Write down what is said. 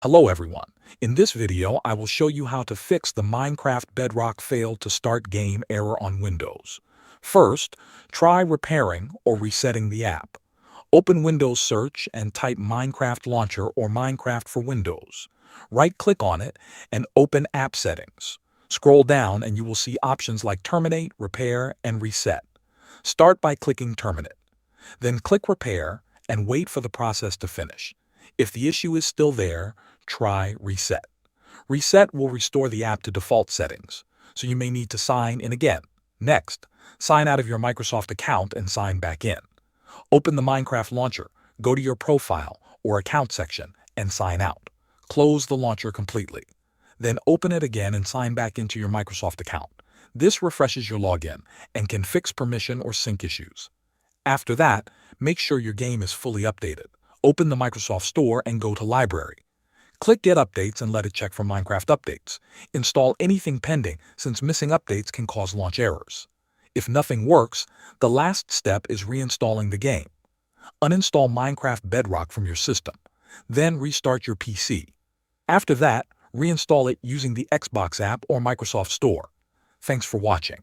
Hello everyone. In this video, I will show you how to fix the Minecraft Bedrock failed to start game error on Windows. First, try repairing or resetting the app. Open Windows Search and type Minecraft Launcher or Minecraft for Windows. Right-click on it and open App Settings. Scroll down and you will see options like Terminate, Repair, and Reset. Start by clicking Terminate. Then click Repair and wait for the process to finish. If the issue is still there, try Reset. Reset will restore the app to default settings, so you may need to sign in again. Next, sign out of your Microsoft account and sign back in. Open the Minecraft launcher, go to your Profile or Account section, and sign out. Close the launcher completely. Then open it again and sign back into your Microsoft account. This refreshes your login and can fix permission or sync issues. After that, make sure your game is fully updated. Open the Microsoft Store and go to Library. Click Get Updates and let it check for Minecraft updates. Install anything pending since missing updates can cause launch errors. If nothing works, the last step is reinstalling the game. Uninstall Minecraft Bedrock from your system. Then restart your PC. After that, reinstall it using the Xbox app or Microsoft Store. Thanks for watching.